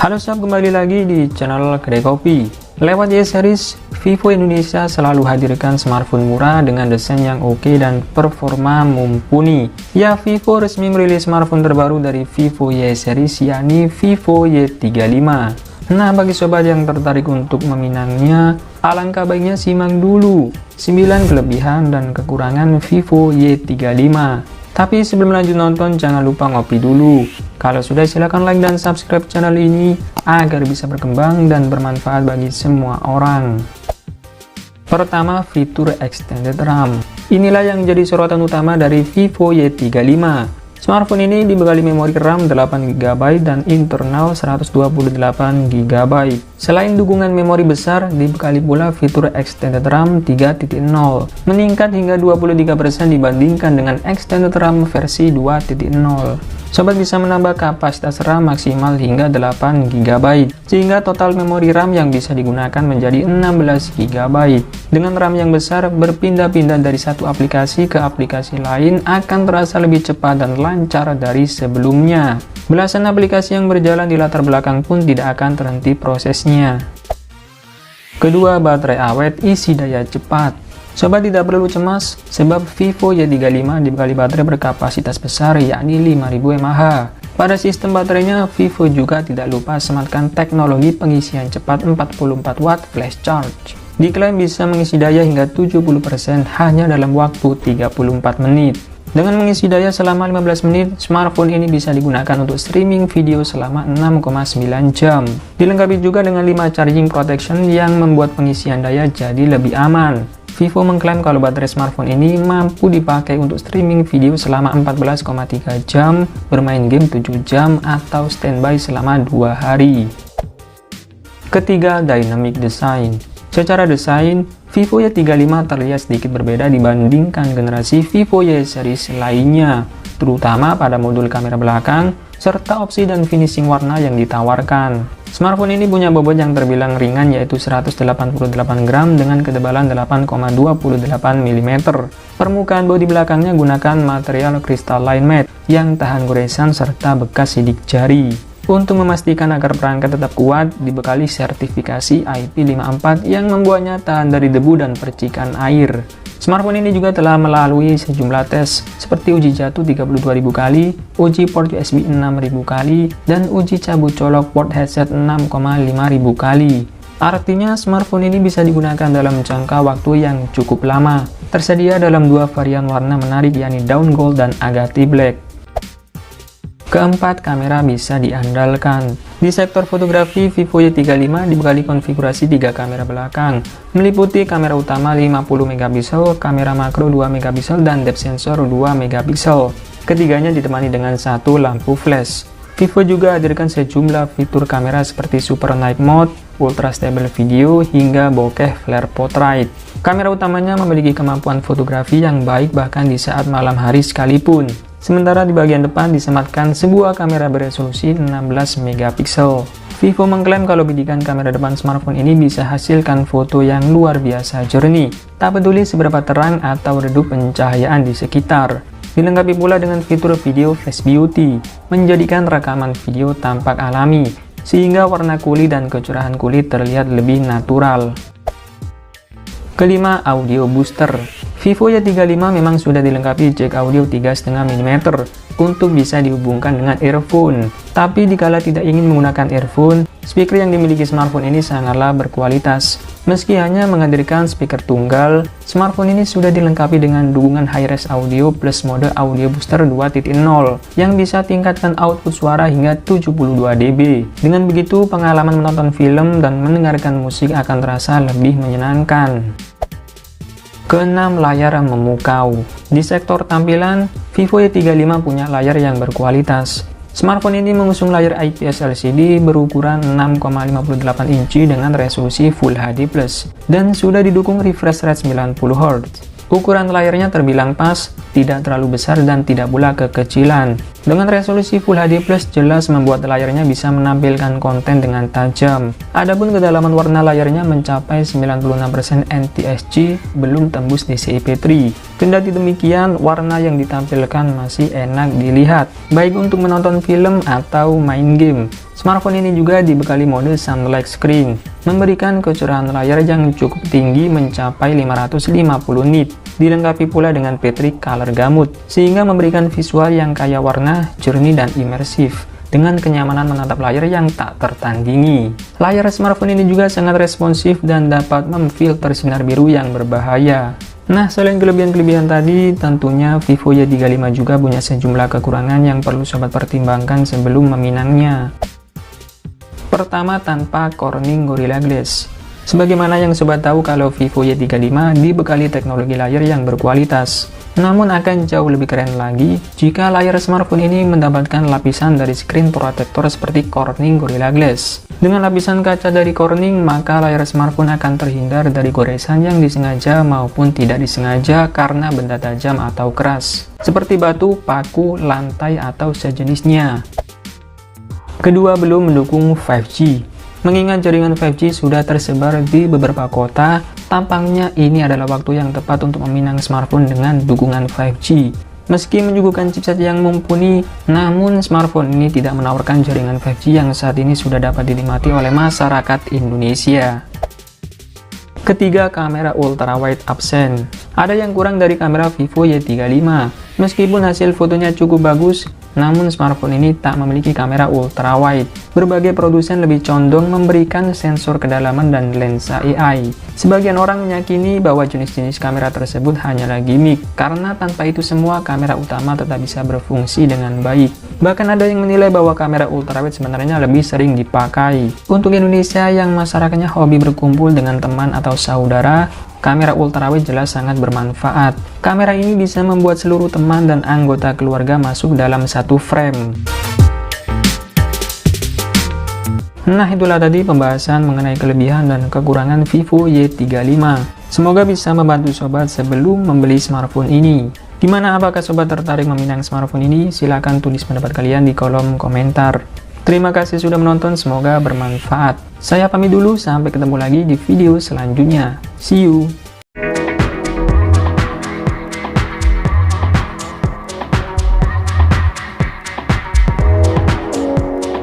Halo sob, kembali lagi di channel Kedai Kopi. Lewat Y-Series, Vivo Indonesia selalu hadirkan smartphone murah dengan desain yang oke dan performa mumpuni. Ya, Vivo resmi merilis smartphone terbaru dari Vivo Y-Series, yakni Vivo Y35. Nah, bagi sobat yang tertarik untuk meminangnya, alangkah baiknya simak dulu 9 kelebihan dan kekurangan Vivo Y35. Tapi sebelum lanjut nonton, jangan lupa ngopi dulu. Kalau sudah, silahkan like dan subscribe channel ini agar bisa berkembang dan bermanfaat bagi semua orang. Pertama, fitur Extended RAM. Inilah yang menjadi sorotan utama dari Vivo Y35. Smartphone ini dibekali memori RAM 8GB dan internal 128GB. Selain dukungan memori besar, dibekali pula fitur Extended RAM 3.0, meningkat hingga 23% dibandingkan dengan Extended RAM versi 2.0. Sobat bisa menambah kapasitas RAM maksimal hingga 8GB, sehingga total memori RAM yang bisa digunakan menjadi 16GB. Dengan RAM yang besar, berpindah-pindah dari satu aplikasi ke aplikasi lain akan terasa lebih cepat dan lancar dari sebelumnya. Belasan aplikasi yang berjalan di latar belakang pun tidak akan terhenti prosesnya. Kedua, baterai awet, isi daya cepat. Sobat tidak perlu cemas, sebab Vivo Y35 dibekali baterai berkapasitas besar, yakni 5000 mAh. Pada sistem baterainya, Vivo juga tidak lupa sematkan teknologi pengisian cepat 44 watt flash charge. Diklaim bisa mengisi daya hingga 70% hanya dalam waktu 34 menit. Dengan mengisi daya selama 15 menit, smartphone ini bisa digunakan untuk streaming video selama 6,9 jam. Dilengkapi juga dengan 5 charging protection yang membuat pengisian daya jadi lebih aman. Vivo mengklaim kalau baterai smartphone ini mampu dipakai untuk streaming video selama 14,3 jam, bermain game 7 jam, atau standby selama 2 hari. Ketiga, Dynamic Design. Secara desain, Vivo Y35 terlihat sedikit berbeda dibandingkan generasi Vivo Y-Series lainnya, terutama pada modul kamera belakang, serta opsi dan finishing warna yang ditawarkan. Smartphone ini punya bobot yang terbilang ringan, yaitu 188 gram dengan ketebalan 8,28 mm. Permukaan bodi belakangnya gunakan material crystalline matte yang tahan goresan serta bekas sidik jari. Untuk memastikan agar perangkat tetap kuat, dibekali sertifikasi IP54 yang membuatnya tahan dari debu dan percikan air. Smartphone ini juga telah melalui sejumlah tes seperti uji jatuh 32.000 kali, uji port USB 6.000 kali, dan uji cabut colok port headset 6,500 kali. Artinya smartphone ini bisa digunakan dalam jangka waktu yang cukup lama. Tersedia dalam 2 varian warna menarik, yakni Dawn Gold dan Agate Black. Keempat, kamera bisa diandalkan. Di sektor fotografi, Vivo Y35 dibekali konfigurasi 3 kamera belakang, meliputi kamera utama 50MP, kamera makro 2MP, dan depth sensor 2MP. Ketiganya ditemani dengan satu lampu flash. Vivo juga hadirkan sejumlah fitur kamera seperti Super Night Mode, Ultra Stable Video, hingga Bokeh Flare Portrait. Kamera utamanya memiliki kemampuan fotografi yang baik bahkan di saat malam hari sekalipun. Sementara di bagian depan disematkan sebuah kamera beresolusi 16MP. Vivo mengklaim kalau bidikan kamera depan smartphone ini bisa hasilkan foto yang luar biasa jernih, tak peduli seberapa terang atau redup pencahayaan di sekitar. Dilengkapi pula dengan fitur video Flash Beauty, menjadikan rekaman video tampak alami, sehingga warna kulit dan kecerahan kulit terlihat lebih natural. Kelima, audio booster. Vivo Y35 memang sudah dilengkapi jack audio 3,5 mm untuk bisa dihubungkan dengan earphone. Tapi dikala tidak ingin menggunakan earphone, speaker yang dimiliki smartphone ini sangatlah berkualitas. Meski hanya menghadirkan speaker tunggal, smartphone ini sudah dilengkapi dengan dukungan high-res audio plus mode audio booster 2.0 yang bisa tingkatkan output suara hingga 72 dB. Dengan begitu, pengalaman menonton film dan mendengarkan musik akan terasa lebih menyenangkan. Keenam, layar memukau. Di sektor tampilan, Vivo Y35 punya layar yang berkualitas. Smartphone ini mengusung layar IPS LCD berukuran 6,58 inci dengan resolusi Full HD+, dan sudah didukung refresh rate 90Hz. Ukuran layarnya terbilang pas, tidak terlalu besar dan tidak pula kekecilan. Dengan resolusi Full HD+, jelas membuat layarnya bisa menampilkan konten dengan tajam. Adapun kedalaman warna layarnya mencapai 96% NTSC, belum tembus DCI-P3. Kendati demikian, warna yang ditampilkan masih enak dilihat, baik untuk menonton film atau main game. Smartphone ini juga dibekali mode Sunlight Screen, memberikan kecerahan layar yang cukup tinggi mencapai 550 nit, dilengkapi pula dengan Patrick Color Gamut, sehingga memberikan visual yang kaya warna, jernih dan imersif, dengan kenyamanan menatap layar yang tak tertandingi. Layar smartphone ini juga sangat responsif dan dapat memfilter sinar biru yang berbahaya. Nah, selain kelebihan-kelebihan tadi, tentunya Vivo Y35 juga punya sejumlah kekurangan yang perlu sobat pertimbangkan sebelum meminangnya. Pertama, tanpa Corning Gorilla Glass. Sebagaimana yang sobat tahu kalau Vivo Y35 dibekali teknologi layar yang berkualitas. Namun akan jauh lebih keren lagi jika layar smartphone ini mendapatkan lapisan dari screen protector seperti Corning Gorilla Glass. Dengan lapisan kaca dari Corning, maka layar smartphone akan terhindar dari goresan yang disengaja maupun tidak disengaja karena benda tajam atau keras, seperti batu, paku, lantai, atau sejenisnya. Kedua, belum mendukung 5G. Mengingat jaringan 5G sudah tersebar di beberapa kota, tampaknya ini adalah waktu yang tepat untuk meminang smartphone dengan dukungan 5G. Meski menyuguhkan chipset yang mumpuni, namun smartphone ini tidak menawarkan jaringan 5G yang saat ini sudah dapat dinikmati oleh masyarakat Indonesia. Ketiga, kamera ultrawide absen. Ada yang kurang dari kamera Vivo Y35. Meskipun hasil fotonya cukup bagus, namun smartphone ini tak memiliki kamera ultrawide. Berbagai produsen lebih condong memberikan sensor kedalaman dan lensa AI. Sebagian orang meyakini bahwa jenis-jenis kamera tersebut hanyalah gimmick, karena tanpa itu semua kamera utama tetap bisa berfungsi dengan baik. Bahkan ada yang menilai bahwa kamera ultrawide sebenarnya lebih sering dipakai. Untuk Indonesia yang masyarakatnya hobi berkumpul dengan teman atau saudara, kamera ultrawide jelas sangat bermanfaat. Kamera ini bisa membuat seluruh teman dan anggota keluarga masuk dalam satu frame. Nah, itulah tadi pembahasan mengenai kelebihan dan kekurangan Vivo Y35. Semoga bisa membantu sobat sebelum membeli smartphone ini. Gimana, apakah sobat tertarik meminang smartphone ini? Silahkan tulis pendapat kalian di kolom komentar. Terima kasih sudah menonton, semoga bermanfaat. Saya pamit dulu, sampai ketemu lagi di video selanjutnya. See you!